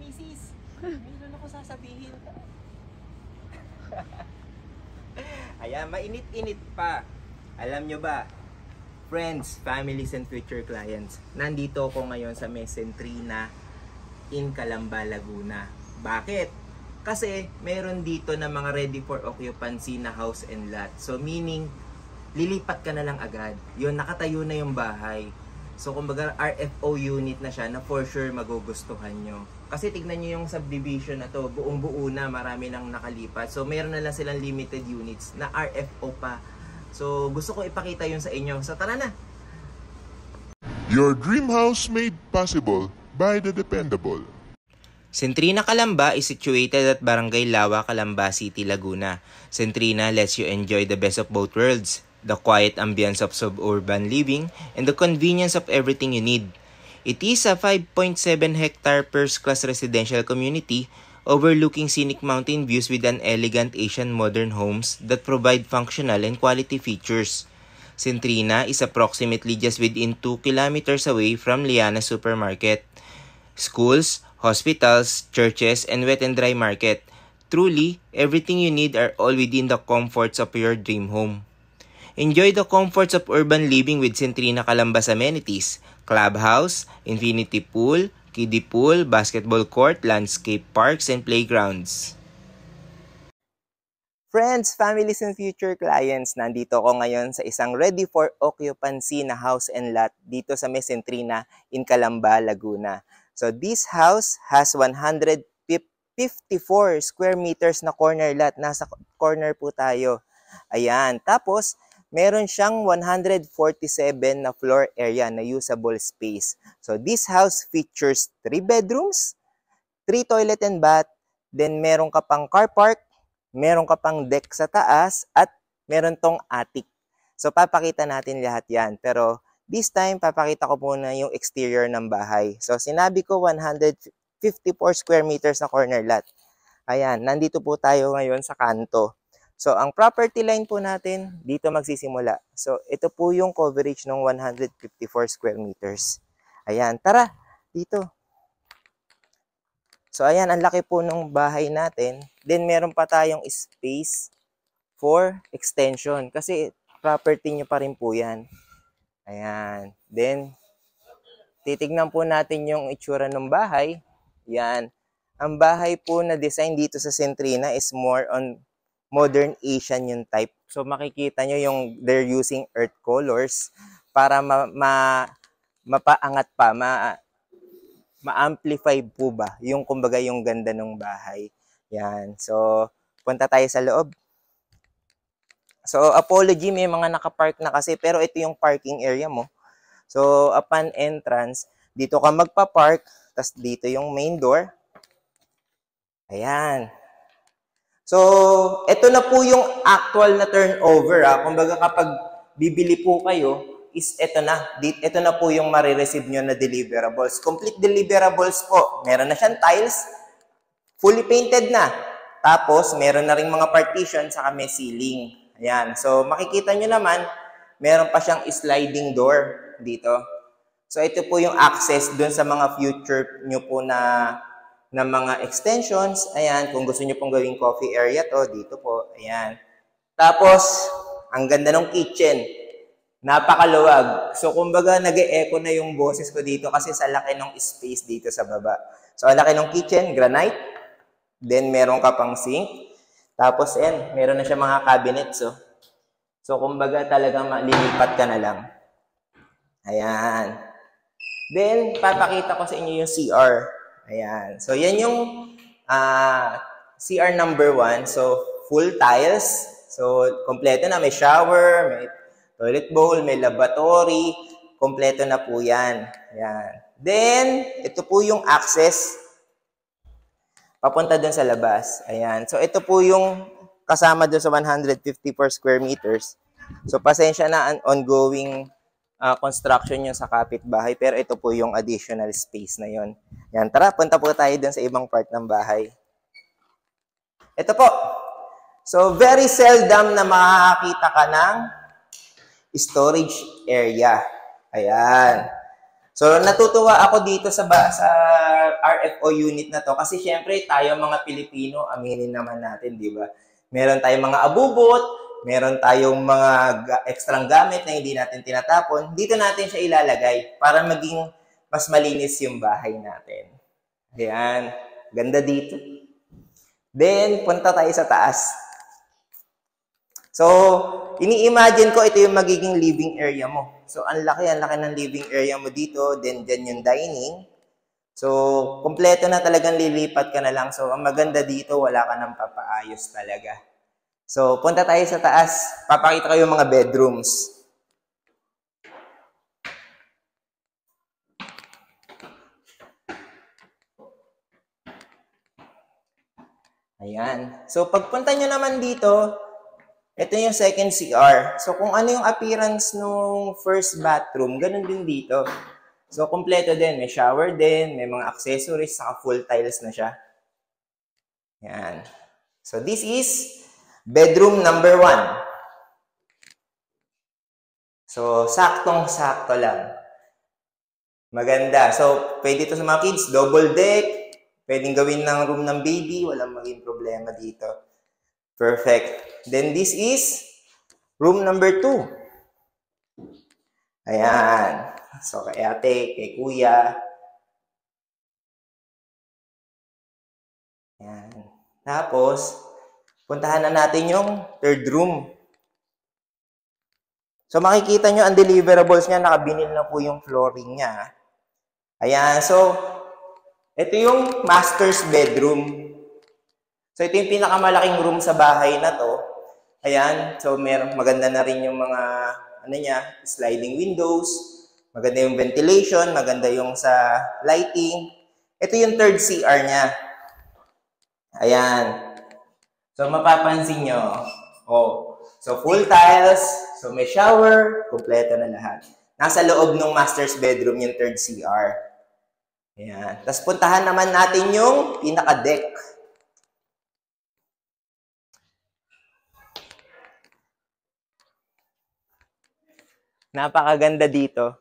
misis. Mayroon ako sasabihin. Ayan, mainit-init pa. Alam nyo ba, friends, families, and future clients, nandito ako ngayon sa Mesentrina in Calamba, Laguna. Bakit? Kasi meron dito na mga ready for occupancy na house and lot. So meaning, lilipat ka na lang agad. Yun, nakatayo na yung bahay. So kumbaga RFO unit na siya na for sure magugustuhan nyo. Kasi tignan nyo yung subdivision na to, buong buo na, marami nang nakalipat. So meron na lang silang limited units na RFO pa. So gusto ko ipakita yun sa inyo. So tara na! Your dream house made possible by the dependable. Centrina Calamba is situated at Barangay Lawa, Calamba City, Laguna. Centrina lets you enjoy the best of both worlds. The quiet ambience of suburban living, and the convenience of everything you need. It is a 5.7 hectare first-class residential community overlooking scenic mountain views with an elegant Asian modern homes that provide functional and quality features. Centrina is approximately just within 2 kilometers away from Liana Supermarket, schools, hospitals, churches, and wet and dry market. Truly, everything you need are all within the comforts of your dream home. Enjoy the comforts of urban living with Centrina Calamba's amenities, clubhouse, infinity pool, kiddie pool, basketball court, landscape parks, and playgrounds. Friends, families, and future clients, nandito ko ngayon sa isang ready for occupancy na house and lot dito sa Mesentrina in Calamba, Laguna. So this house has 154 square meters na corner lot. Nasa corner po tayo. Ayan. Tapos, meron siyang 147 na floor area na usable space. So this house features 3 bedrooms, 3 toilet and bath, then meron ka pang car park, meron ka pang deck sa taas, at meron tong attic. So papakita natin lahat yan. Pero this time, papakita ko muna yung exterior ng bahay. So sinabi ko 154 square meters na corner lot. Ayan, nandito po tayo ngayon sa kanto. So, ang property line po natin, dito magsisimula. So, ito po yung coverage ng 154 square meters. Ayan, tara, dito. So, ayan, ang laki po ng bahay natin. Then, meron pa tayong space for extension. Kasi, property nyo pa rin po yan. Ayan. Then, titignan po natin yung itsura ng bahay. Ayan. Ang bahay po na design dito sa Centrina is more on modern Asian yung type. So makikita nyo yung they're using earth colors para mapaangat pa, ma-amplify po ba yung kumbaga yung ganda ng bahay. Yan. So punta tayo sa loob. So apology, may mga nakapark na kasi pero ito yung parking area mo. So upon entrance, dito ka magpa-park, tas dito yung main door. Ayan. So, ito na po yung actual na turnover. Kumbaga kapag bibili po kayo, is ito na. Ito na po yung marireceive nyo na deliverables. Complete deliverables po. Meron na siyang tiles, fully painted na. Tapos, meron na rin mga partition, saka may ceiling. Ayan. So, makikita nyo naman, meron pa siyang sliding door dito. So, ito po yung access dun sa mga future nyo po na mga extensions. Ayan, kung gusto nyo pong gawing coffee area to, dito po. Ayan. Tapos, ang ganda ng kitchen. Napakaluwag. So, kumbaga, nag-e-echo na yung boses ko dito kasi sa laki ng space dito sa baba. So, ang laki ng kitchen, granite. Then, meron ka pang sink. Tapos, ayan, meron na siya mga cabinets. So, kumbaga, talagang malilipat ka na lang. Ayan. Then, papakita ko sa inyo yung CR. Ayan. So, yan yung CR number 1. So, full tiles. So, kompleto na. May shower, may toilet bowl, may lavatory. Kompleto na po yan. Ayan. Then, ito po yung access papunta dun sa labas. Ayan. So, ito po yung kasama dun sa 154 square meters. So, pasensya na ang ongoing construction yung sa kapitbahay, pero ito po yung additional space na yon. Yan, tara, punta po tayo dun sa ibang part ng bahay. Ito po. So, very seldom na makakakita ka ng storage area. Ayan. So, natutuwa ako dito sa RFO unit na to kasi syempre tayo mga Pilipino, aminin naman natin, di ba? Meron tayong mga abubot, meron tayong mga extrang gamit na hindi natin tinatapon. Dito natin siya ilalagay para maging mas malinis yung bahay natin. Ayan. Ganda dito. Then, punta tayo sa taas. So, ini-imagine ko ito yung magiging living area mo. So, ang laki ng living area mo dito. Then, dyan yung dining. So, kompleto na talagang lilipat ka na lang. So, ang maganda dito, wala ka nang papaayos talaga. So, punta tayo sa taas. Papakita ko yung mga bedrooms. Ayan. So, pagpunta nyo naman dito, ito yung second CR. So, kung ano yung appearance nung first bathroom, ganun din dito. So, kompleto din. May shower din, may mga accessories, saka full tiles na siya. Yan. So, this is bedroom number 1. So, saktong-sakto lang. Maganda. So, pwede ito sa mga kids. Double deck. Pwedeng gawin ng room ng baby. Walang maging problema dito. Perfect. Then this is room number 2. Ayan. So, kay ate, kay kuya. Ayan. Tapos, puntahan na natin yung third room. So, makikita nyo ang deliverables niya. Nakabinil na po yung flooring niya. Ayan. So, ito yung master's bedroom. So, ito yung pinakamalaking room sa bahay na to. Ayan. So, maganda na rin yung mga, sliding windows. Maganda yung ventilation. Maganda yung sa lighting. Ito yung third CR niya. Ayan. So, mapapansin nyo. So, full tiles. So, may shower. Kompleto na lahat. Nasa loob ng master's bedroom yung third CR. Ayan. Tapos, puntahan naman natin yung pinaka-deck. Napakaganda dito.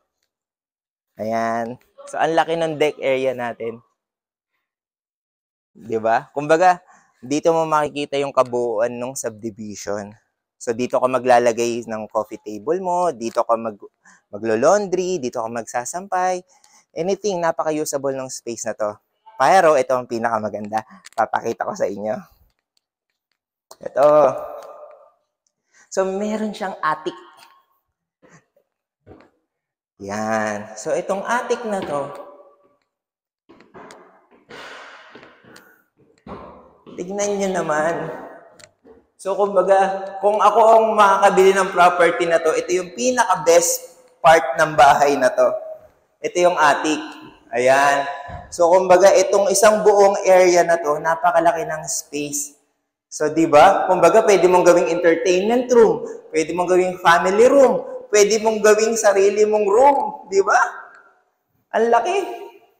Ayan. So, ang laki ng deck area natin. Diba? Kumbaga, dito mo makikita yung kabuuan ng subdivision. So, dito ka maglalagay ng coffee table mo, dito ka maglo-laundry, dito ka magsasampay. Anything, napaka-usable ng space na to. Pero, ito ang pinakamaganda. Papakita ko sa inyo. Ito. So, meron siyang attic. Yan. So, itong attic na to, tignan nyo naman. So, kumbaga, kung ako ang makakabili ng property na to, ito yung pinaka-best part ng bahay na to. Ito yung attic. Ayan. So, kumbaga, itong isang buong area na to, napakalaki ng space. So, di ba? Kumbaga, pwede mong gawing entertainment room, pwede mong gawing family room, pwede mong gawing sarili mong room. Di ba? Ang laki.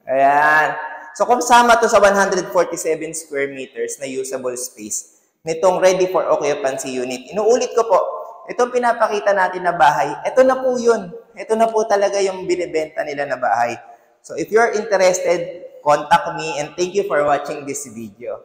Ayan. So, kasama to sa 147 square meters na usable space nitong ready for occupancy unit. Inuulit ko po, itong pinapakita natin na bahay, ito na po yun. Ito na po talaga yung binibenta nila na bahay. So, if you're interested, contact me and thank you for watching this video.